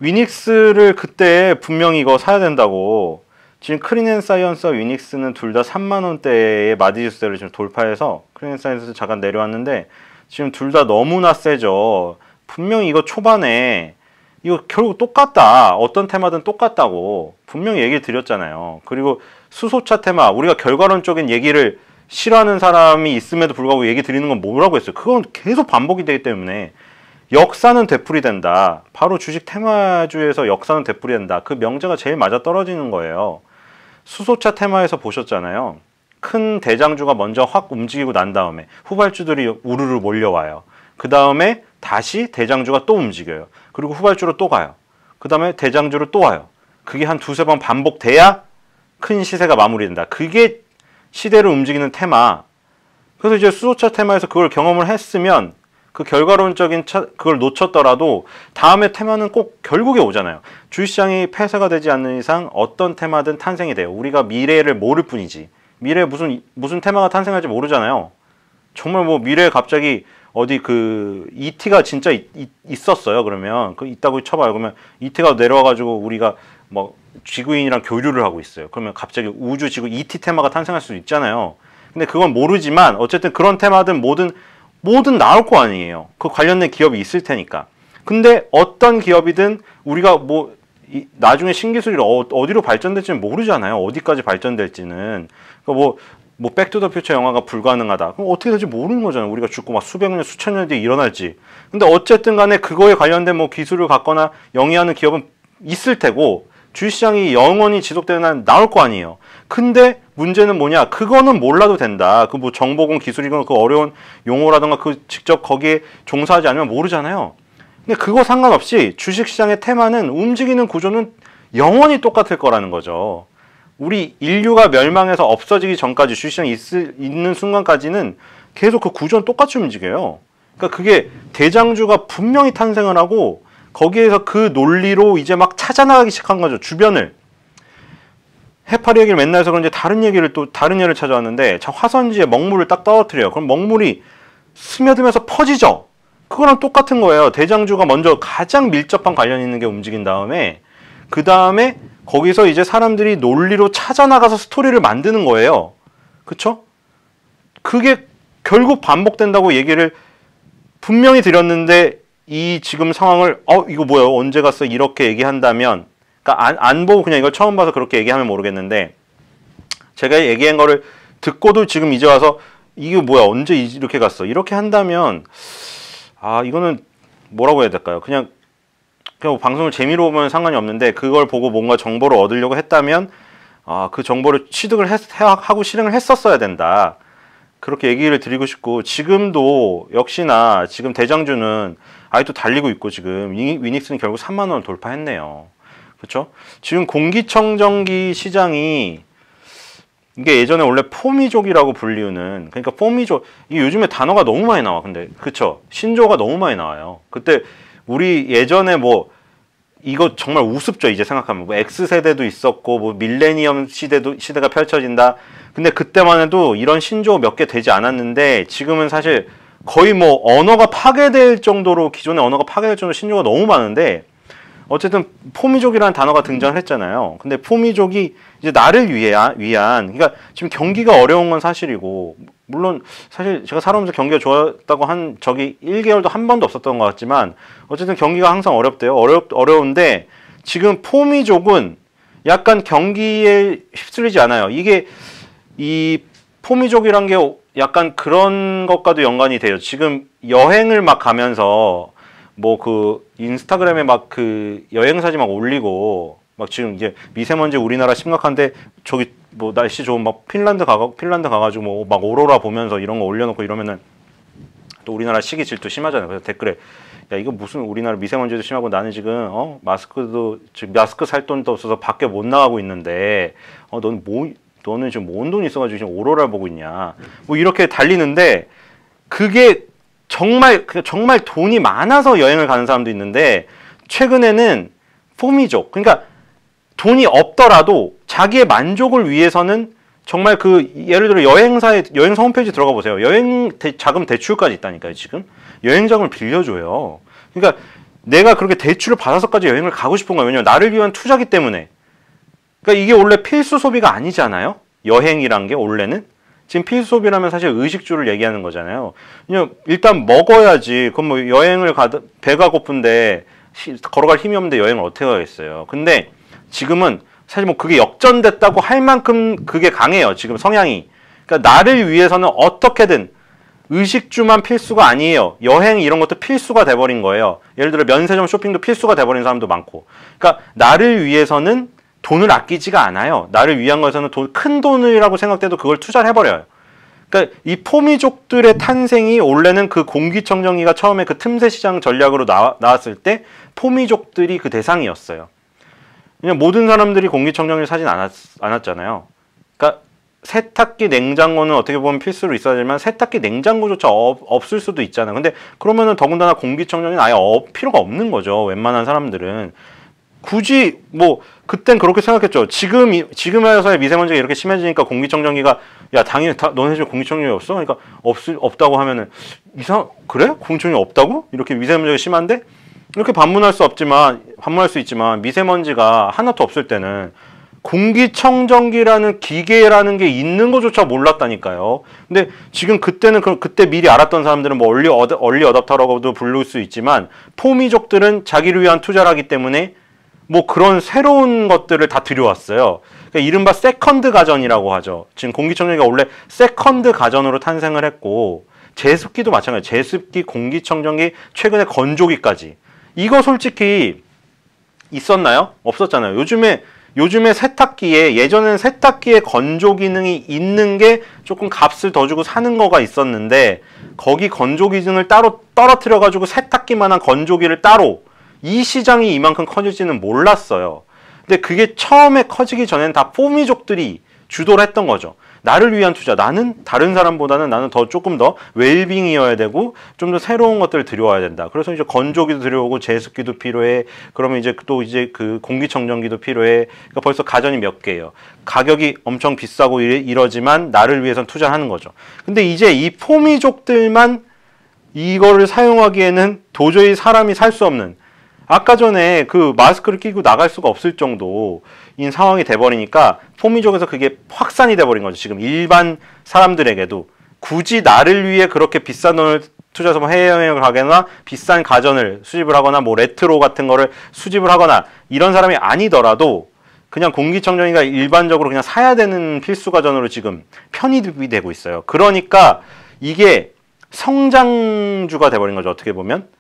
위닉스를 그때 분명히 이거 사야 된다고. 지금 크린앤사이언스와 위닉스는 둘 다 3만 원대의 마디지수대를 지금 돌파해서 크린앤사이언스 잠깐 내려왔는데 지금 둘 다 너무나 세죠. 분명히 이거 초반에 이거 결국 똑같다. 어떤 테마든 똑같다고 분명히 얘기를 드렸잖아요. 그리고 수소차 테마, 우리가 결과론적인 얘기를 싫어하는 사람이 있음에도 불구하고 얘기 드리는 건 뭐라고 했어요? 그건 계속 반복이 되기 때문에 역사는 되풀이된다. 바로 주식 테마주에서 역사는 되풀이된다. 그 명제가 제일 맞아 떨어지는 거예요. 수소차 테마에서 보셨잖아요. 큰 대장주가 먼저 확 움직이고 난 다음에 후발주들이 우르르 몰려와요. 그 다음에 다시 대장주가 또 움직여요. 그리고 후발주로 또 가요. 그 다음에 대장주로 또 와요. 그게 한 두세 번 반복돼야 큰 시세가 마무리된다. 그게 시대를 움직이는 테마. 그래서 이제 수소차 테마에서 그걸 경험을 했으면 그 결과론적인 그걸 놓쳤더라도 다음에 테마는 꼭 결국에 오잖아요. 주식시장이 폐쇄가 되지 않는 이상 어떤 테마든 탄생이 돼요. 우리가 미래를 모를 뿐이지. 미래에 무슨 테마가 탄생할지 모르잖아요. 정말 뭐 미래에 갑자기 어디 그 ET가 진짜 있었어요. 그러면 그 있다고 쳐봐요. 그러면 ET가 내려와가지고 우리가 뭐 지구인이랑 교류를 하고 있어요. 그러면 갑자기 우주 지구 ET 테마가 탄생할 수도 있잖아요. 근데 그건 모르지만 어쨌든 그런 테마든 뭐든 나올 거 아니에요. 그 관련된 기업이 있을 테니까. 근데 어떤 기업이든 우리가 뭐 나중에 신기술이 어디로 발전될지는 모르잖아요. 어디까지 발전될지는. 그러니까 뭐 백투더퓨처 영화가 불가능하다. 그럼 어떻게 될지 모르는 거잖아요. 우리가 죽고 막 수백 년, 수천 년 뒤에 일어날지. 근데 어쨌든 간에 그거에 관련된 뭐 기술을 갖거나 영위하는 기업은 있을 테고 주식시장이 영원히 지속되는 한 나올 거 아니에요. 근데 문제는 뭐냐? 그거는 몰라도 된다. 그 뭐 정보공 기술이건 그 어려운 용어라든가 그 직접 거기에 종사하지 않으면 모르잖아요. 근데 그거 상관없이 주식시장의 테마는 움직이는 구조는 영원히 똑같을 거라는 거죠. 우리 인류가 멸망해서 없어지기 전까지 주식시장이 있는 순간까지는 계속 그 구조는 똑같이 움직여요. 그러니까 그게 대장주가 분명히 탄생을 하고 거기에서 그 논리로 이제 막 찾아나가기 시작한 거죠. 주변을. 해파리 얘기를 맨날 해서 그런지 다른 예를 찾아왔는데 화선지에 먹물을 딱 떨어뜨려요. 그럼 먹물이 스며들면서 퍼지죠. 그거랑 똑같은 거예요. 대장주가 먼저 가장 밀접한 관련 있는 게 움직인 다음에 그 다음에 거기서 이제 사람들이 논리로 찾아나가서 스토리를 만드는 거예요. 그쵸? 그게 결국 반복된다고 얘기를 분명히 드렸는데 이 지금 상황을 이거 뭐야 언제 갔어 이렇게 얘기한다면 그러니까 안 보고 그냥 이걸 처음 봐서 그렇게 얘기하면 모르겠는데 제가 얘기한 거를 듣고도 지금 이제 와서 이게 뭐야 언제 이렇게 갔어 이렇게 한다면 이거는 뭐라고 해야 될까요? 그냥 방송을 재미로 보면 상관이 없는데 그걸 보고 뭔가 정보를 얻으려고 했다면 그 정보를 취득을 하고 실행을 했었어야 된다. 그렇게 얘기를 드리고 싶고 지금도 역시나 지금 대장주는 아직도 달리고 있고 지금 위닉스는 결국 3만 원을 돌파했네요. 그렇죠? 지금 공기청정기 시장이 이게 예전에 원래 포미족이라고 불리우는 그러니까 포미족 이게 요즘에 단어가 너무 많이 나와. 근데 그쵸? 신조어가 너무 많이 나와요. 그때 우리 예전에 뭐 이거 정말 우습죠. 이제 생각하면 뭐 X세대도 있었고 뭐 밀레니엄 시대가 펼쳐진다. 근데 그때만 해도 이런 신조어 몇 개 되지 않았는데 지금은 사실 거의 뭐 언어가 파괴될 정도로 기존의 언어가 파괴될 정도로 신조어가 너무 많은데 어쨌든 포미족이라는 단어가 등장을 했잖아요. 근데 포미족이 이제 나를 위한 그러니까 지금 경기가 어려운 건 사실이고 물론 사실 제가 살아오면서 경기가 좋았다고 한 적이 1개월도 한 번도 없었던 것 같지만 어쨌든 경기가 항상 어렵대요. 어려운데 지금 포미족은 약간 경기에 휩쓸리지 않아요. 이게 이 포미족이란 게 약간 그런 것과도 연관이 돼요. 지금 여행을 막 가면서 뭐 그 인스타그램에 막 그 여행사진 막 올리고 막 지금 이제 미세먼지 우리나라 심각한데 저기 뭐 날씨 좋은 막 핀란드 가가지고 뭐 막 오로라 보면서 이런 거 올려놓고 이러면은 또 우리나라 시기 질투 심하잖아요. 그래서 댓글에 야 이거 무슨 우리나라 미세먼지도 심하고 나는 지금 마스크 살 돈도 없어서 밖에 못 나가고 있는데 너는 지금 뭔 돈 있어가지고 지금 오로라 보고 있냐 뭐 이렇게 달리는데 그게 정말 돈이 많아서 여행을 가는 사람도 있는데 최근에는 포미족 그러니까 돈이 없더라도 자기의 만족을 위해서는 정말 그 예를 들어 여행사 홈페이지 들어가 보세요. 자금 대출까지 있다니까요. 지금 여행 자금을 빌려줘요. 그러니까 내가 그렇게 대출을 받아서까지 여행을 가고 싶은 거예요. 왜냐면 나를 위한 투자기 때문에. 그러니까 이게 원래 필수 소비가 아니잖아요. 여행이란 게 원래는. 지금 필수 소비라면 사실 의식주를 얘기하는 거잖아요. 그냥 일단 먹어야지. 그럼 뭐 여행을 배가 고픈데 걸어갈 힘이 없는데 여행을 어떻게 가겠어요. 근데 지금은 사실 뭐 그게 역전됐다고 할 만큼 그게 강해요. 지금 성향이. 그러니까 나를 위해서는 어떻게든 의식주만 필수가 아니에요. 여행 이런 것도 필수가 돼버린 거예요. 예를 들어 면세점 쇼핑도 필수가 돼버린 사람도 많고. 그러니까 나를 위해서는 돈을 아끼지가 않아요. 나를 위한 거에서는 큰 돈이라고 생각돼도 그걸 투자를 해버려요. 그러니까 이 포미족들의 탄생이 원래는 그 공기청정기가 처음에 그 틈새 시장 전략으로 나왔을 때 포미족들이 그 대상이었어요. 그냥 모든 사람들이 공기청정기를 사진 않았잖아요. 그러니까 세탁기, 냉장고는 어떻게 보면 필수로 있어야 되지만 세탁기, 냉장고조차 없을 수도 있잖아요. 근데 그러면은 더군다나 공기청정기는 아예 필요가 없는 거죠. 웬만한 사람들은. 굳이 뭐 그땐 그렇게 생각했죠. 지금에서의 미세먼지가 이렇게 심해지니까 공기청정기가 야 당연히 너네 집에 공기청정기 없어? 그러니까 없다고 하면은 그래? 공기청정기 없다고? 이렇게 미세먼지가 심한데 이렇게 반문할 수 있지만 미세먼지가 하나도 없을 때는 공기청정기라는 기계라는 게 있는 것조차 몰랐다니까요. 근데 지금 그때 미리 알았던 사람들은 뭐 얼리 어댑터라고도 부를 수 있지만 포미족들은 자기를 위한 투자를 하기 때문에 뭐 그런 새로운 것들을 다 들여왔어요. 그러니까 이른바 세컨드 가전이라고 하죠. 지금 공기청정기가 원래 세컨드 가전으로 탄생을 했고 제습기도 마찬가지예요. 제습기, 공기청정기, 최근에 건조기까지. 이거 솔직히 있었나요? 없었잖아요. 요즘에 세탁기에 예전에는 세탁기에 건조 기능이 있는 게 조금 값을 더 주고 사는 거가 있었는데 거기 건조 기능을 따로 떨어뜨려 가지고 세탁기만한 건조기를 따로 이 시장이 이만큼 커질지는 몰랐어요. 근데 그게 처음에 커지기 전에는 다 포미족들이 주도를 했던 거죠. 나를 위한 투자. 나는 다른 사람보다는 나는 조금 더 웰빙이어야 되고 좀 더 새로운 것들을 들여와야 된다. 그래서 이제 건조기도 들여오고 제습기도 필요해. 그러면 이제 그 공기청정기도 필요해. 그러니까 벌써 가전이 몇 개예요. 가격이 엄청 비싸고 이러지만 나를 위해선 투자하는 거죠. 근데 이제 이 포미족들만 이거를 사용하기에는 도저히 사람이 살 수 없는 아까 전에 그 마스크를 끼고 나갈 수가 없을 정도인 상황이 돼버리니까 포미족에서 그게 확산이 돼버린 거죠. 지금 일반 사람들에게도 굳이 나를 위해 그렇게 비싼 돈을 투자해서 뭐 해외여행을 가거나 비싼 가전을 수집을 하거나 뭐 레트로 같은 거를 수집을 하거나 이런 사람이 아니더라도 그냥 공기청정기가 일반적으로 그냥 사야 되는 필수 가전으로 지금 편입이 되고 있어요. 그러니까 이게 성장주가 돼버린 거죠. 어떻게 보면.